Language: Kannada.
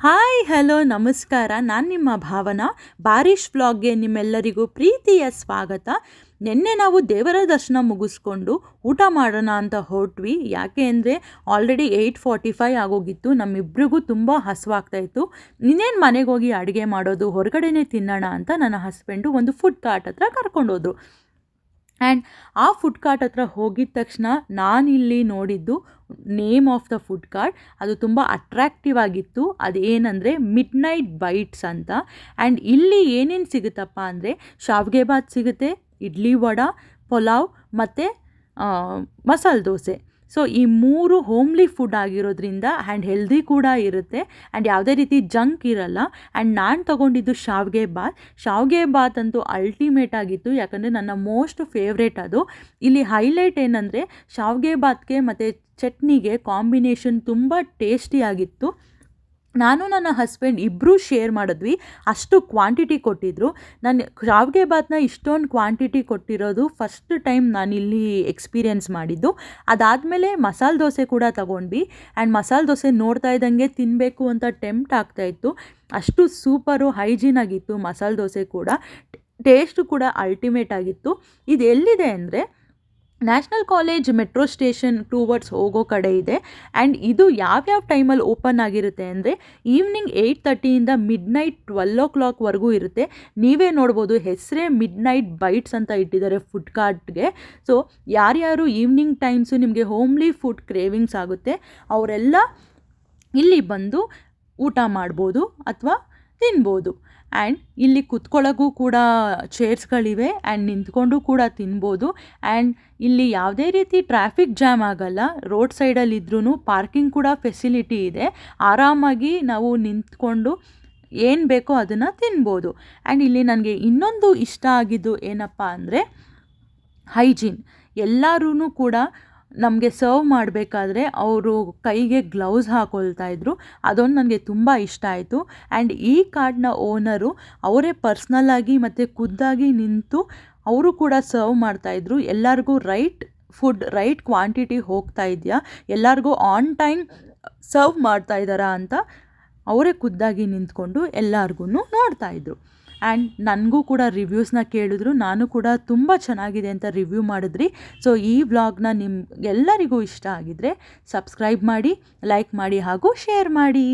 ಹಾಯ್ ಹಲೋ ನಮಸ್ಕಾರ. ನಾನು ನಿಮ್ಮ ಭಾವನಾ. ಬಾರಿಷ್ ವ್ಲಾಗ್ಗೆ ನಿಮ್ಮೆಲ್ಲರಿಗೂ ಪ್ರೀತಿಯ ಸ್ವಾಗತ. ನಿನ್ನೆ ನಾವು ದೇವರ ದರ್ಶನ ಮುಗಿಸ್ಕೊಂಡು ಊಟ ಮಾಡೋಣ ಅಂತ ಹೊರಟ್ವಿ. ಯಾಕೆ ಅಂದರೆ ಆಲ್ರೆಡಿ 8:45 ಆಗೋಗಿತ್ತು. ನಮ್ಮಿಬ್ರಿಗೂ ತುಂಬ ಹಸಿವಾಗ್ತಾಯಿತ್ತು. ಇನ್ನೇನು ಮನೆಗೆ ಹೋಗಿ ಅಡುಗೆ ಮಾಡೋದು, ಹೊರಗಡೆನೇ ತಿನ್ನೋಣ ಅಂತ ನನ್ನ ಹಸ್ಬೆಂಡು ಒಂದು ಫುಡ್ ಕಾರ್ಟ್ ಹತ್ರ ಕರ್ಕೊಂಡೋದ್ರು. ಆ್ಯಂಡ್ ಆ ಫುಡ್ ಕಾರ್ಟ್ ಹತ್ರ ಹೋಗಿದ ತಕ್ಷಣ ನಾನಿಲ್ಲಿ ನೋಡಿದ್ದು name of the food cart ಅದು ತುಂಬ ಅಟ್ರ್ಯಾಕ್ಟಿವ್ ಆಗಿತ್ತು. ಅದೇನೆಂದರೆ ಮಿಡ್ ನೈಟ್ ಬೈಟ್ಸ್ ಅಂತ. ಆ್ಯಂಡ್ ಇಲ್ಲಿ ಏನೇನು ಸಿಗುತ್ತಪ್ಪ ಅಂದರೆ ಶಾವಿಗೆ ಬಾತ್ ಸಿಗುತ್ತೆ, ಇಡ್ಲಿ ವಡ, ಪಲಾವ್ ಮತ್ತು ಮಸಾಲೆ ದೋಸೆ. ಸೊ ಈ 3 ಹೋಮ್ಲಿ ಫುಡ್ ಆಗಿರೋದ್ರಿಂದ ಆ್ಯಂಡ್ ಹೆಲ್ದಿ ಕೂಡ ಇರುತ್ತೆ ಆ್ಯಂಡ್ ಯಾವುದೇ ರೀತಿ ಜಂಕ್ ಇರಲ್ಲ. ಆ್ಯಂಡ್ ನಾನು ತೊಗೊಂಡಿದ್ದು ಶಾವಿಗೆ ಬಾತ್ ಅಂತೂ ಅಲ್ಟಿಮೇಟ್ ಆಗಿತ್ತು. ಯಾಕಂದರೆ ನನ್ನ ಮೋಸ್ಟ್ ಫೇವ್ರೇಟ್ ಅದು. ಇಲ್ಲಿ ಹೈಲೈಟ್ ಏನಂದರೆ ಶಾವಿಗೆ ಬಾತ್ಗೆ ಮತ್ತು ಚಟ್ನಿಗೆ ಕಾಂಬಿನೇಷನ್ ತುಂಬ ಟೇಸ್ಟಿಯಾಗಿತ್ತು. ನಾನು ನನ್ನ ಹಸ್ಬೆಂಡ್ ಇಬ್ಬರೂ ಶೇರ್ ಮಾಡಿದ್ವಿ. ಅಷ್ಟು ಕ್ವಾಂಟಿಟಿ ಕೊಟ್ಟಿದ್ದರು. ನಾನು ಶಾವಿಗೆ ಬಾತನ್ನ ಇಷ್ಟೊಂದು ಕ್ವಾಂಟಿಟಿ ಕೊಟ್ಟಿರೋದು ಫಸ್ಟ್ ಟೈಮ್ ನಾನಿಲ್ಲಿ ಎಕ್ಸ್ಪೀರಿಯೆನ್ಸ್ ಮಾಡಿದ್ದು. ಅದಾದಮೇಲೆ ಮಸಾಲೆ ದೋಸೆ ಕೂಡ ತಗೊಂಡ್ವಿ. ಆ್ಯಂಡ್ ಮಸಾಲೆ ದೋಸೆ ನೋಡ್ತಾ ಇದ್ದಂಗೆ ತಿನ್ನಬೇಕು ಅಂತ ಟೆಂಪ್ಟ್ ಆಗ್ತಾಯಿತ್ತು. ಅಷ್ಟು ಸೂಪರು ಹೈಜೀನ್ ಆಗಿತ್ತು ಮಸಾಲೆ ದೋಸೆ ಕೂಡ. ಟೇಸ್ಟು ಕೂಡ ಅಲ್ಟಿಮೇಟ್ ಆಗಿತ್ತು. ಇದು ಎಲ್ಲಿದೆ ಅಂದರೆ national college metro station towards ಹೋಗೋ ಕಡೆ ಇದೆ. ಆ್ಯಂಡ್ ಇದು ಯಾವ್ಯಾವ ಟೈಮಲ್ಲಿ ಓಪನ್ ಆಗಿರುತ್ತೆ ಅಂದರೆ ಈವ್ನಿಂಗ್ 8:30 ಮಿಡ್ ನೈಟ್ 12 ಇರುತ್ತೆ. ನೀವೇ ನೋಡ್ಬೋದು, ಹೆಸರೇ ಮಿಡ್ ನೈಟ್ ಬೈಟ್ಸ್ ಅಂತ ಇಟ್ಟಿದ್ದಾರೆ ಫುಡ್ ಕಾರ್ಟ್ಗೆ. ಸೊ ಯಾರ್ಯಾರು ಈವ್ನಿಂಗ್ ಟೈಮ್ಸು ನಿಮಗೆ ಹೋಮ್ಲಿ ಫುಡ್ ಕ್ರೇವಿಂಗ್ಸ್ ಆಗುತ್ತೆ ಅವರೆಲ್ಲ ಇಲ್ಲಿ ಬಂದು ಊಟ ಮಾಡ್ಬೋದು ಅಥವಾ ತಿನ್ಬೋದು. ಆ್ಯಂಡ್ ಇಲ್ಲಿ ಕುತ್ಕೊಳ್ಳೋಕ್ಕೂ ಕೂಡ ಚೇರ್ಸ್ಗಳಿವೆ ಆ್ಯಂಡ್ ನಿಂತ್ಕೊಂಡು ಕೂಡ ತಿನ್ಬೋದು. ಆ್ಯಂಡ್ ಇಲ್ಲಿ ಯಾವುದೇ ರೀತಿ ಟ್ರಾಫಿಕ್ ಜಾಮ್ ಆಗಲ್ಲ. ರೋಡ್ ಸೈಡಲ್ಲಿದ್ರೂ ಪಾರ್ಕಿಂಗ್ ಕೂಡ ಫೆಸಿಲಿಟಿ ಇದೆ. ಆರಾಮಾಗಿ ನಾವು ನಿಂತ್ಕೊಂಡು ಏನು ಬೇಕೋ ಅದನ್ನು ತಿನ್ಬೋದು. ಆ್ಯಂಡ್ ಇಲ್ಲಿ ನನಗೆ ಇನ್ನೊಂದು ಇಷ್ಟ ಆಗಿದ್ದು ಏನಪ್ಪ ಅಂದರೆ ಹೈಜೀನ್. ಎಲ್ಲರೂ ಕೂಡ ನಮಗೆ ಸರ್ವ್ ಮಾಡಬೇಕಾದ್ರೆ ಅವರು ಕೈಗೆ ಗ್ಲೌಸ್ ಹಾಕ್ಕೊಳ್ತಾ ಇದ್ರು. ಅದೊಂದು ನನಗೆ ತುಂಬ ಇಷ್ಟ ಆಯಿತು. ಆ್ಯಂಡ್ ಈ ಕಾರ್ಡ್ನ ಓನರು ಅವರೇ ಪರ್ಸ್ನಲ್ಲಾಗಿ ಮತ್ತು ಖುದ್ದಾಗಿ ನಿಂತು ಅವರು ಕೂಡ ಸರ್ವ್ ಮಾಡ್ತಾಯಿದ್ರು. ಎಲ್ಲರಿಗೂ ರೈಟ್ ಕ್ವಾಂಟಿಟಿ ಹೋಗ್ತಾ ಇದೆಯಾ, ಎಲ್ಲರಿಗೂ ಆನ್ ಟೈಮ್ ಸರ್ವ್ ಮಾಡ್ತಾ ಇದ್ದಾರಾ ಅಂತ ಅವರೇ ಖುದ್ದಾಗಿ ನಿಂತ್ಕೊಂಡು ಎಲ್ಲರಿಗೂ ನೋಡ್ತಾಯಿದ್ರು. ಆ್ಯಂಡ್ ನನಗೂ ಕೂಡ ರಿವ್ಯೂಸ್ನ ಕೇಳಿದ್ರು. ನಾನು ಕೂಡ ತುಂಬ ಚೆನ್ನಾಗಿದೆ ಅಂತ ರಿವ್ಯೂ ಮಾಡಿದ್ರಿ. ಸೊ ಈ ವ್ಲಾಗ್ನ ನಿಮ್ಗೆಲ್ಲರಿಗೂ ಇಷ್ಟ ಆಗಿದ್ದರೆ ಸಬ್ಸ್ಕ್ರೈಬ್ ಮಾಡಿ, ಲೈಕ್ ಮಾಡಿ ಹಾಗೂ ಶೇರ್ ಮಾಡಿ.